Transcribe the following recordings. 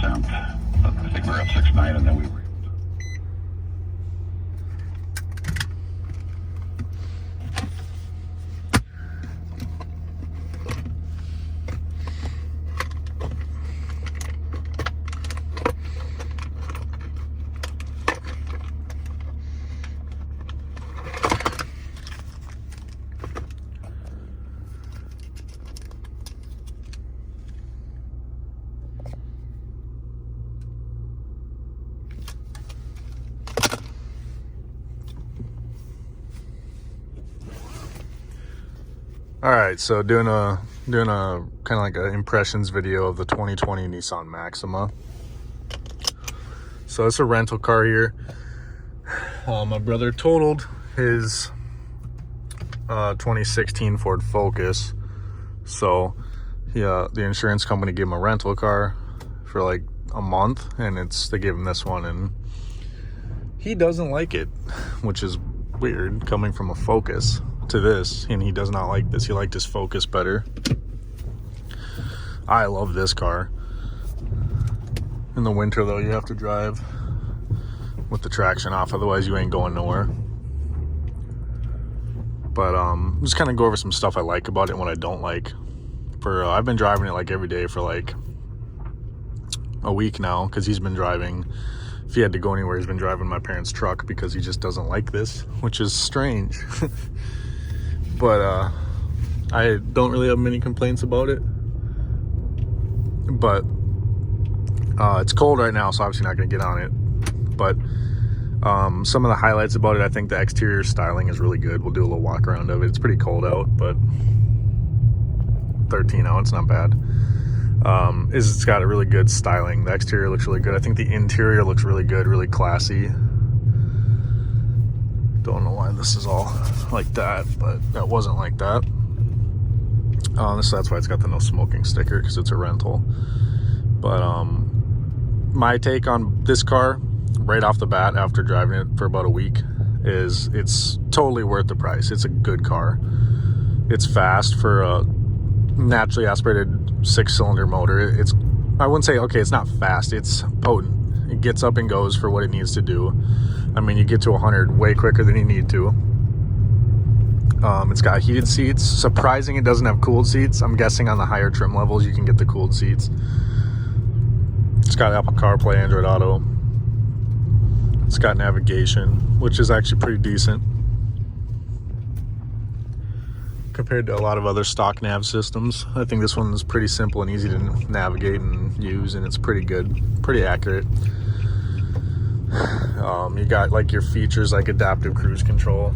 attempt. I think we were at 6-9 and then we were. All right, so doing a kind of like an impressions video of the 2020 Nissan Maxima. So it's a rental car here. My brother totaled his 2016 Ford Focus. So the insurance company gave him a rental car for like a month, and they gave him this one, and he doesn't like it, which is weird coming from a Focus to this, and he does not like this. He liked his Focus better. I love this car. In the winter though, you have to drive with the traction off, otherwise you ain't going nowhere. But just kind of go over some stuff I like about it and what I don't like. I've been driving it like every day for like a week now, because he's been driving. If he had to go anywhere, he's been driving my parents' truck because he just doesn't like this, which is strange. But I don't really have many complaints about it. But it's cold right now, so obviously not going to get on it. But some of the highlights about it, I think the exterior styling is really good. We'll do a little walk around of it. It's pretty cold out, but 13 out, it's not bad. It's got a really good styling. The exterior looks really good. I think the interior looks really good, really classy. Don't know why this is all like that, but that wasn't like that. That's why it's got the no smoking sticker, because it's a rental. But my take on this car right off the bat after driving it for about a week is it's totally worth the price. It's a good car. It's fast for a naturally aspirated 6-cylinder motor. I wouldn't say, okay, it's not fast, it's potent. It gets up and goes for what it needs to do. I mean, you get to 100 way quicker than you need to. It's got heated seats. Surprising it doesn't have cooled seats. I'm guessing on the higher trim levels you can get the cooled seats. It's got Apple CarPlay, Android Auto. It's got navigation, which is actually pretty decent compared to a lot of other stock nav systems. I think this one is pretty simple and easy to navigate and use, and it's pretty good, pretty accurate. You got like your features like adaptive cruise control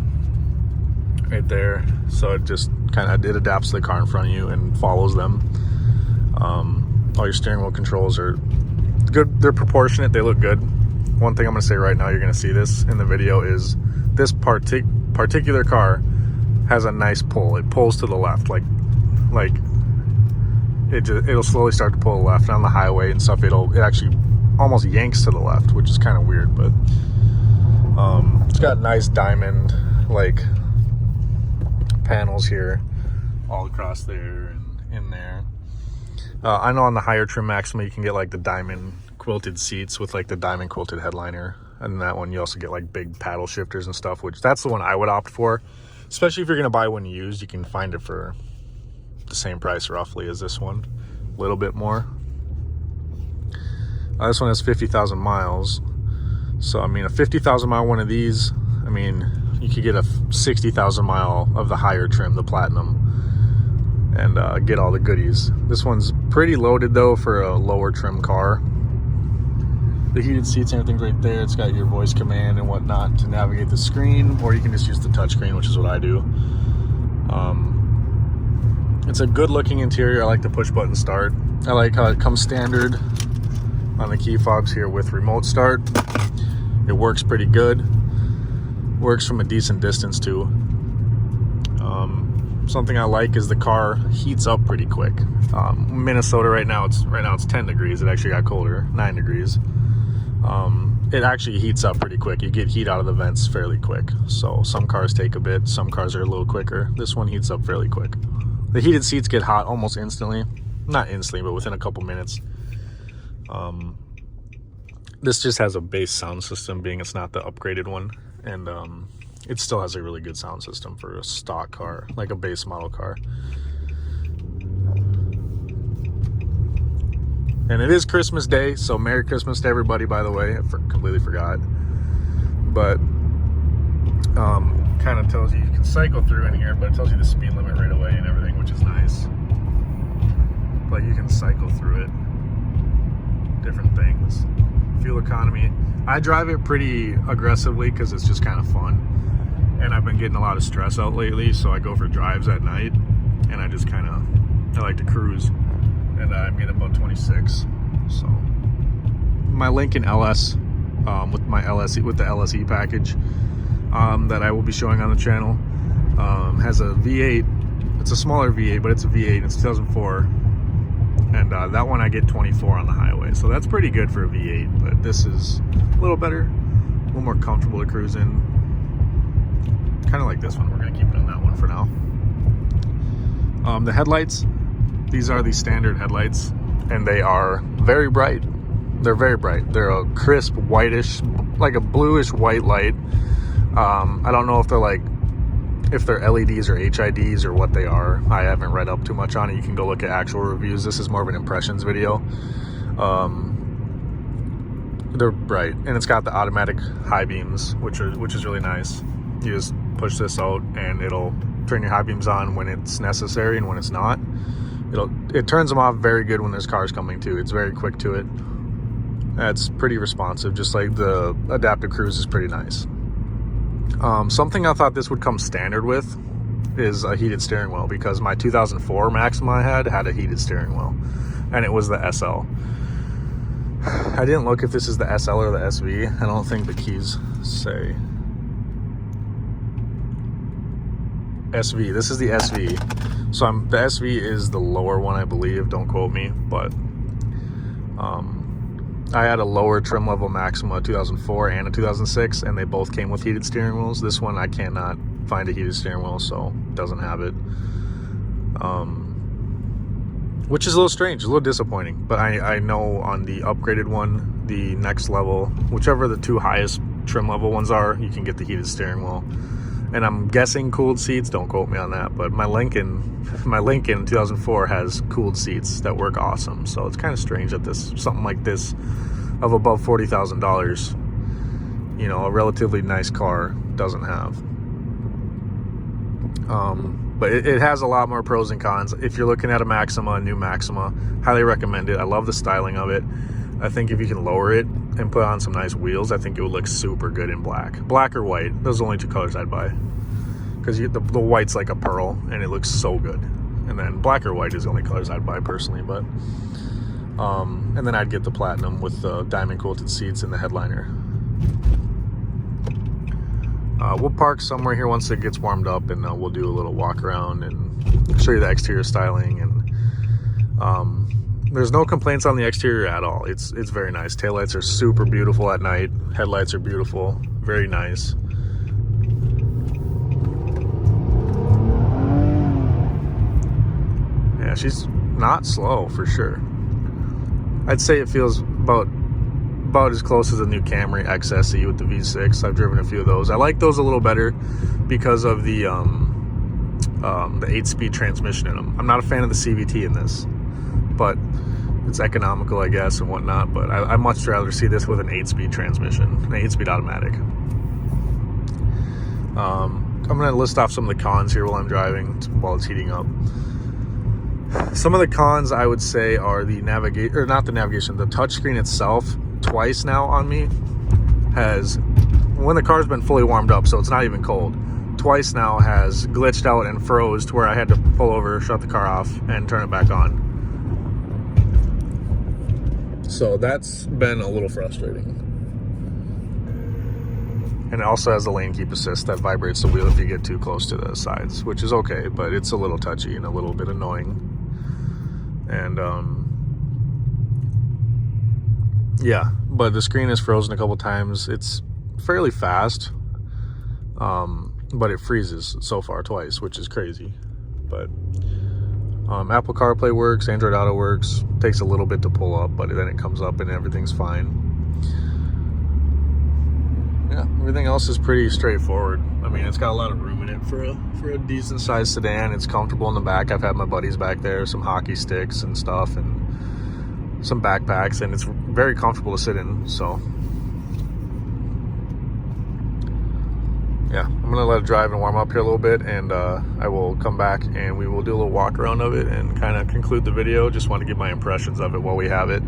right there, so it just kind of adapts to the car in front of you and follows them. All your steering wheel controls are good. They're proportionate. They look good. One thing I'm going to say right now, you're going to see this in the video, is this particular car has a nice pull. It pulls to the left, like it'll slowly start to pull to the left. And on the highway and stuff, it actually almost yanks to the left, which is kind of weird. But it's got nice diamond like panels here all across there and in there. I know on the higher trim Maxima you can get like the diamond quilted seats with like the diamond quilted headliner, and that one you also get like big paddle shifters and stuff, which that's the one I would opt for, especially if you're going to buy one used. You can find it for the same price roughly as this one, a little bit more. This one has 50,000 miles. So, I mean, a 50,000 mile one of these, I mean, you could get a 60,000 mile of the higher trim, the Platinum, and get all the goodies. This one's pretty loaded, though, for a lower trim car. The heated seats and everything's right there. It's got your voice command and whatnot to navigate the screen, or you can just use the touchscreen, which is what I do. It's a good-looking interior. I like the push-button start. I like how it comes standard on the key fobs here with remote start. It works pretty good. Works from a decent distance too. Something I like is the car heats up pretty quick. Minnesota right now it's 10 degrees. It actually got colder, 9 degrees. It actually heats up pretty quick. You get heat out of the vents fairly quick. So some cars take a bit, some cars are a little quicker. This one heats up fairly quick. The heated seats get hot almost instantly. Not instantly, but within a couple minutes. This just has a base sound system, being it's not the upgraded one, and it still has a really good sound system for a stock car, like a base model car. And it is Christmas Day, so Merry Christmas to everybody, by the way. I completely forgot. But kind of tells you can cycle through in here, but it tells you the speed limit right away and everything, which is nice. Like, you can cycle through it. Different things. Fuel economy. I drive it pretty aggressively because it's just kind of fun. And I've been getting a lot of stress out lately, so I go for drives at night. And I just kind of, I like to cruise. And I'm getting about 26. So my Lincoln LS, with my LSE, with the LSE package, that I will be showing on the channel, has a V8. It's a smaller V8, but it's a V8. It's 2004, and that one I get 24 on the highway, so that's pretty good for a V8. But this is a little better, a little more comfortable to cruise in. Kind of like this one. We're gonna keep it on that one for now. The headlights. These are the standard headlights, and they are very bright. They're very bright. They're a crisp whitish, like a bluish white light. I don't know if they're LEDs or HIDs or what they are. I haven't read up too much on it. You can go look at actual reviews. This is more of an impressions video. They're bright, and it's got the automatic high beams, which is really nice. You just push this out, and it'll turn your high beams on when it's necessary, and when it's not, it turns them off very good when there's cars coming too. It's very quick to it. It's pretty responsive, just like the adaptive cruise is pretty nice. Something I thought this would come standard with is a heated steering wheel, because my 2004 Maxima I had a heated steering wheel, and it was the SL. I didn't look if this is the SL or the SV. I don't think the keys say. SV. This is the SV. So the SV is the lower one, I believe. Don't quote me, but I had a lower trim level Maxima 2004 and a 2006, and they both came with heated steering wheels. This one I cannot find a heated steering wheel, so it doesn't have it. Which is a little strange, a little disappointing. But I know on the upgraded one, the next level, whichever the two highest trim level ones are, you can get the heated steering wheel. And I'm guessing cooled seats, don't quote me on that, but my Lincoln 2004 has cooled seats that work awesome. So it's kind of strange that something like this of above $40,000, you know, a relatively nice car doesn't have. But it has a lot more pros and cons. If you're looking at a Maxima, a new Maxima, highly recommend it. I love the styling of it. I think if you can lower it and put on some nice wheels, I think it would look super good in black. Black or white, those are the only two colors I'd buy. Because the white's like a pearl, and it looks so good. And then black or white is the only colors I'd buy personally. But and then I'd get the platinum with the diamond quilted seats and the headliner. We'll park somewhere here once it gets warmed up, and we'll do a little walk around and show you the exterior styling. And there's no complaints on the exterior at all. It's very nice. Taillights are super beautiful at night. Headlights are beautiful. Very nice. Yeah, she's not slow for sure. I'd say it feels about as close as a new Camry XSE with the V6. I've driven a few of those. I like those a little better because of the 8-speed transmission in them. I'm not a fan of the CVT in this, but it's economical, I guess, and whatnot. But I much rather see this with an 8-speed transmission, an 8-speed automatic. I'm going to list off some of the cons here while I'm driving, while it's heating up. Some of the cons I would say are the the touchscreen itself. Twice now on me when the car's been fully warmed up, so it's not even cold, twice now has glitched out and froze to where I had to pull over, shut the car off, and turn it back on. So that's been a little frustrating. And it also has the lane keep assist that vibrates the wheel if you get too close to the sides, which is okay, but it's a little touchy and a little bit annoying. And yeah, but the screen is frozen a couple times. It's fairly fast, but it freezes so far twice, which is crazy. But Apple CarPlay works, Android Auto works. Takes a little bit to pull up, but then it comes up and everything's fine. Yeah, everything else is pretty straightforward. I mean, it's got a lot of room in it for a decent sized sedan. It's comfortable in the back. I've had my buddies back there, some hockey sticks and stuff, and some backpacks, and it's very comfortable to sit in. So yeah, I'm gonna let it drive and warm up here a little bit, and I will come back and we will do a little walk around of it and kind of conclude the video. Just want to give my impressions of it while we have it.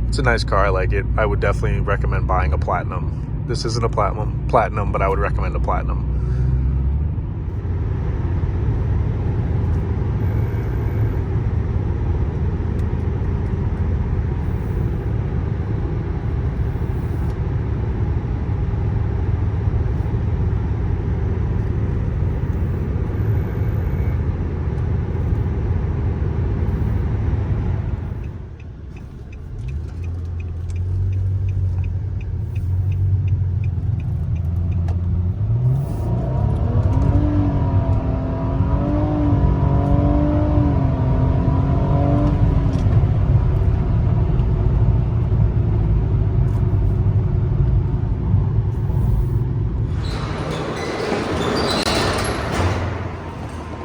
It's a nice car. I like it. I would definitely recommend buying a Platinum. This isn't a platinum, but I would recommend a Platinum.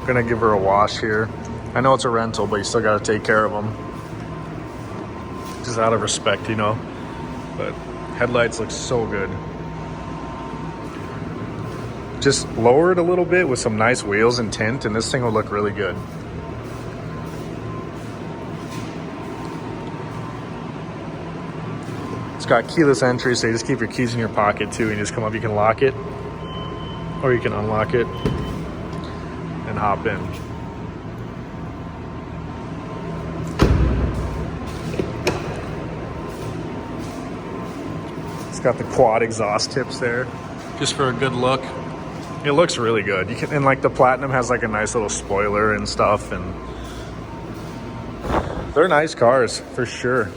Gonna give her a wash here. I know it's a rental, but you still got to take care of them, just out of respect, you know. But headlights look so good. Just lower it a little bit with some nice wheels and tint, and this thing will look really good. It's got keyless entry, so you just keep your keys in your pocket too, and you just come up. You can lock it, or you can unlock it and hop in. It's got the quad exhaust tips there, just for a good look. It looks really good. You can, and like the Platinum has like a nice little spoiler and stuff, and they're nice cars for sure.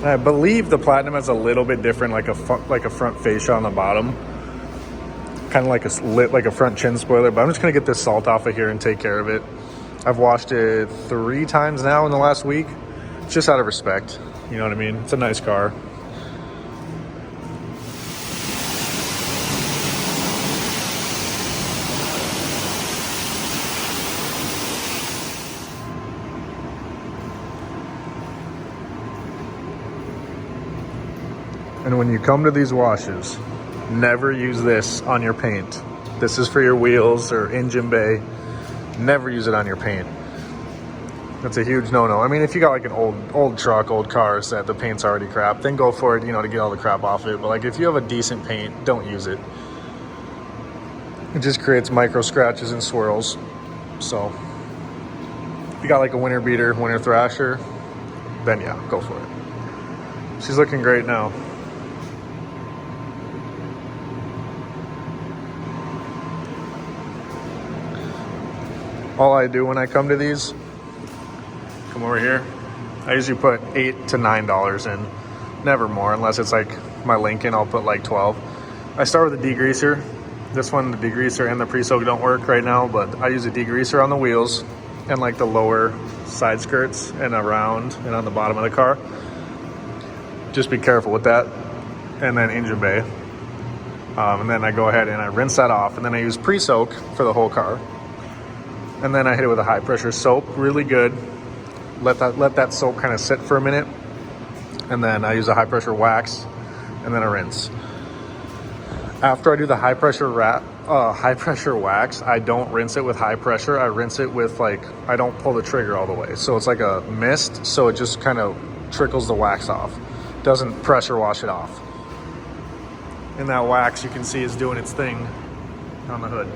I believe the Platinum has a little bit different, like a front fascia on the bottom, kind of like a front chin spoiler. But I'm just gonna get this salt off of here and take care of it. I've washed it 3 times now in the last week, just out of respect. You know what I mean? It's a nice car. And when you come to these washes, never use this on your paint. This is for your wheels or engine bay. Never use it on your paint. That's a huge no-no. I mean, if you got like an old truck, old cars that the paint's already crap, then go for it, you know, to get all the crap off it. But like if you have a decent paint, don't use it. It just creates micro scratches and swirls. So if you got like a winter beater, winter thrasher, then yeah, go for it. She's looking great now. All I do when I come to these, come over here, I usually put $8 to $9 in, never more, unless it's like my Lincoln, I'll put like 12. I start with a degreaser. This one, the degreaser and the pre-soak don't work right now, but I use a degreaser on the wheels and like the lower side skirts and around and on the bottom of the car. Just be careful with that. And then engine bay. And then I go ahead and I rinse that off, and then I use pre-soak for the whole car. And then I hit it with a high pressure soap, really good. Let that soap kind of sit for a minute. And then I use a high pressure wax and then a rinse. After I do the high pressure wax, I don't rinse it with high pressure. I rinse it with I don't pull the trigger all the way. So it's like a mist, so it just kind of trickles the wax off. Doesn't pressure wash it off. And that wax you can see is doing its thing on the hood.